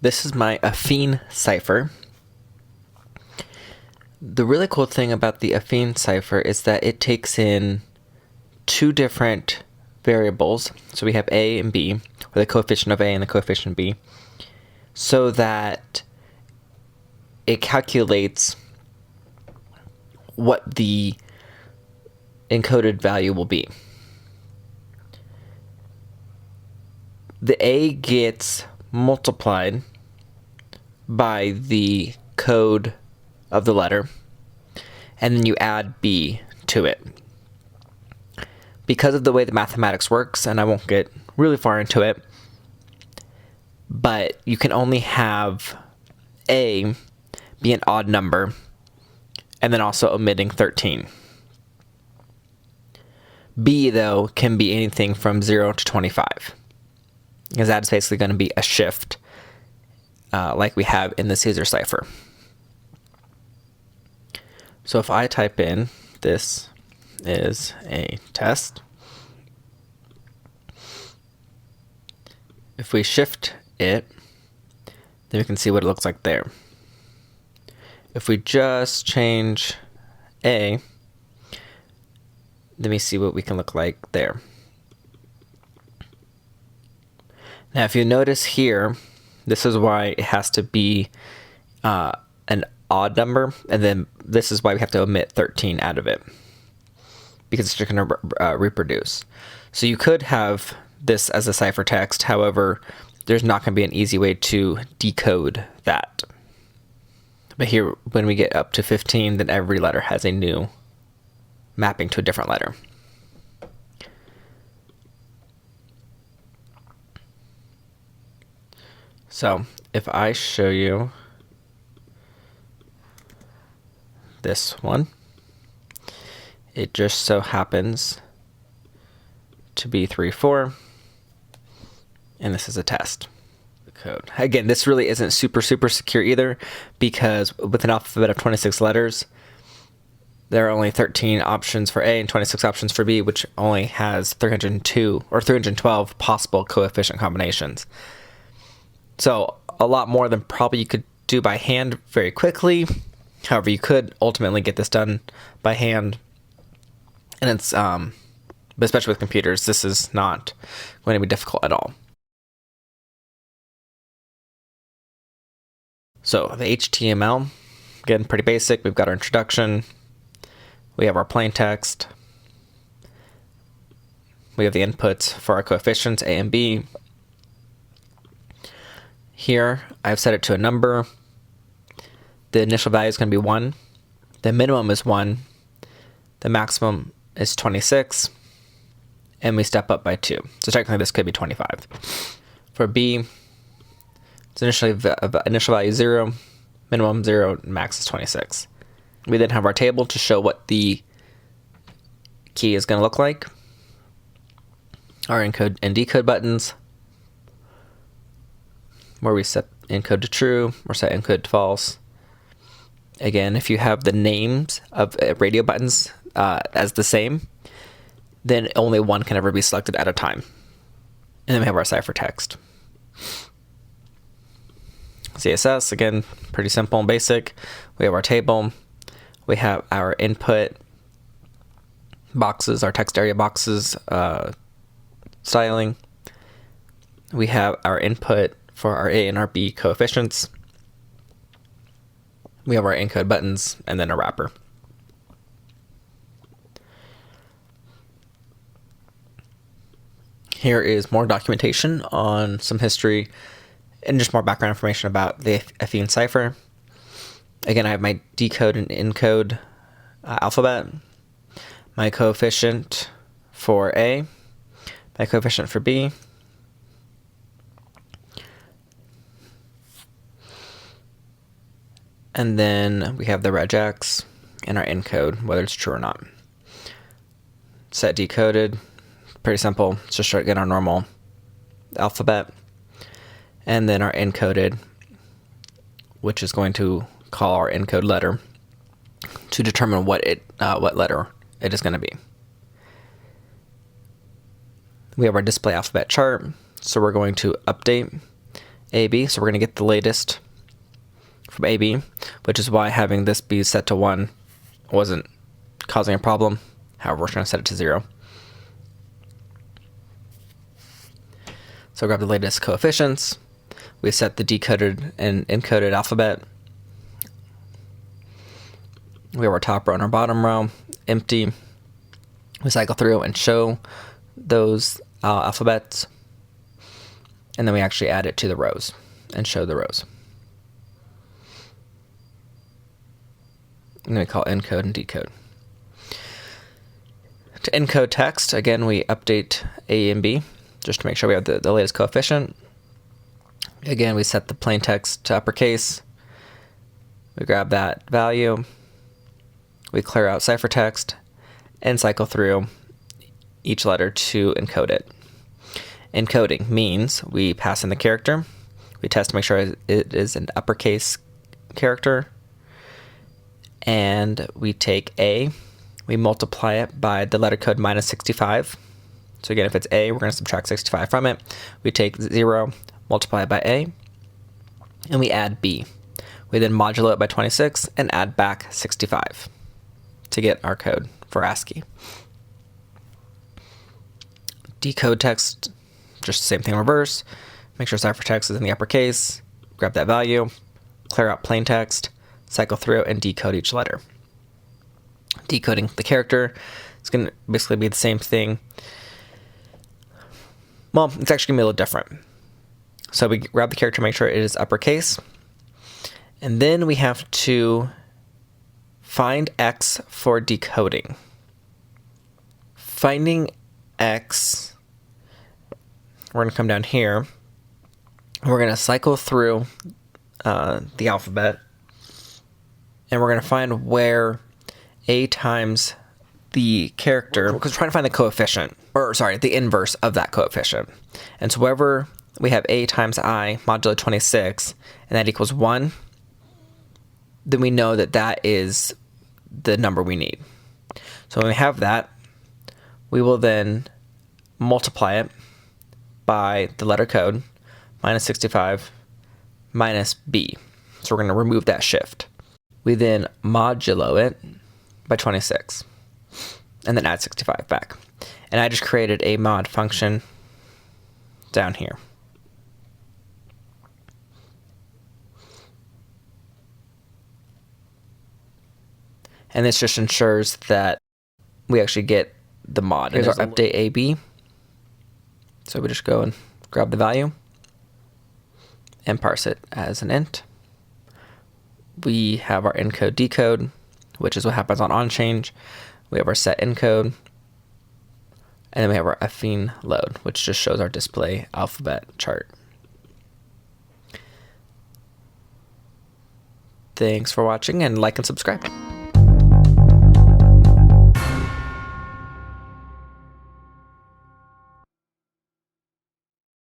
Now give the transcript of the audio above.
this is my Affine Cipher. The really cool thing about the Affine Cipher is that it takes in two different variables. So we have A and B, or the coefficient of A and the coefficient of B, so that it calculates what the encoded value will be. The A gets multiplied by the code of the letter, and then you add B to it. Because of the way the mathematics works, and I won't get really far into it, but you can only have A be an odd number, and then also omitting 13. B, though, can be anything from 0 to 25, because that's basically going to be a shift like we have in the Caesar cipher. So if I type in, this is a test, if we shift it, then we can see what it looks like there. If we just change A, let me see what we can look like there. Now, if you notice here, this is why it has to be an odd number, and then this is why we have to omit 13 out of it, because it's just going to reproduce. So you could have this as a ciphertext, however, there's not going to be an easy way to decode that. But here, when we get up to 15, then every letter has a new mapping to a different letter. So if I show you this one, it just so happens to be 3, 4, and this is a test. The code. Again, this really isn't super secure either, because with an alphabet of 26 letters, there are only 13 options for A and 26 options for B, which only has 302 or 312 possible coefficient combinations. So a lot more than probably you could do by hand very quickly. However, you could ultimately get this done by hand. And it's, but especially with computers, this is not going to be difficult at all. So the HTML, again, pretty basic. We've got our introduction. We have our plain text. We have the inputs for our coefficients, A and B. Here, I've set it to a number. The initial value is going to be 1. The minimum is 1. The maximum is 26. And we step up by 2. So technically this could be 25. For B, it's initial value 0, minimum 0, max is 26. We then have our table to show what the key is going to look like. Our encode and decode buttons, where we set encode to true or set encode to false. Again, if you have the names of radio buttons as the same, then only one can ever be selected at a time. And then we have our ciphertext. CSS, again, pretty simple and basic. We have our table. We have our input boxes, our text area boxes styling. We have our input for our A and our B coefficients. We have our encode buttons and then a wrapper. Here is more documentation on some history and just more background information about the Affine Cipher. Again, I have my decode and encode alphabet, my coefficient for A, my coefficient for B, and then we have the regex and our encode, whether it's true or not. Set decoded, pretty simple. It's just again our normal alphabet, and then our encoded, which is going to call our encode letter to determine what letter it is going to be. We have our display alphabet chart, so we're going to update AB, so we're going to get the latest from AB, which is why having this be set to 1 wasn't causing a problem. However, we're going to set it to 0. So grab the latest coefficients. We set the decoded and encoded alphabet. We have our top row and our bottom row empty. We cycle through and show those alphabets. And then we actually add it to the rows and show the rows. And then we call encode and decode. To encode text, again, we update A and B just to make sure we have the latest coefficient. Again, we set the plain text to uppercase. We grab that value. We clear out ciphertext and cycle through each letter to encode it. Encoding means we pass in the character. We test to make sure it is an uppercase character. And we take A, we multiply it by the letter code minus 65. So again, if it's A, we're going to subtract 65 from it. We take 0, multiply it by A, and we add B. We then modulo it by 26 and add back 65 to get our code for Ascii. Decode text, just the same thing in reverse. Make sure ciphertext is in the uppercase, grab that value, clear out plain text, cycle through, and decode each letter. Decoding the character is going to basically be the same thing. Well, it's actually going to be a little different. So we grab the character, make sure it is uppercase, and then we have to find X for decoding. Finding X, we're going to come down here. We're going to cycle through the alphabet, and we're going to find where A times the character, because we're trying to find the coefficient, or sorry, the inverse of that coefficient. And so wherever we have A times I modulo 26, and that equals 1, then we know that that is the number we need. So when we have that, we will then multiply it by the letter code, minus 65, minus B. So we're going to remove that shift. We then modulo it by 26, and then add 65 back. And I just created a mod function down here. And this just ensures that we actually get the mod. Here's our update AB. So we just go and grab the value and parse it as an int. We have our encode decode, which is what happens on change. We have our set encode, and then we have our affine load, which just shows our display alphabet chart. Thanks for watching, and like and subscribe.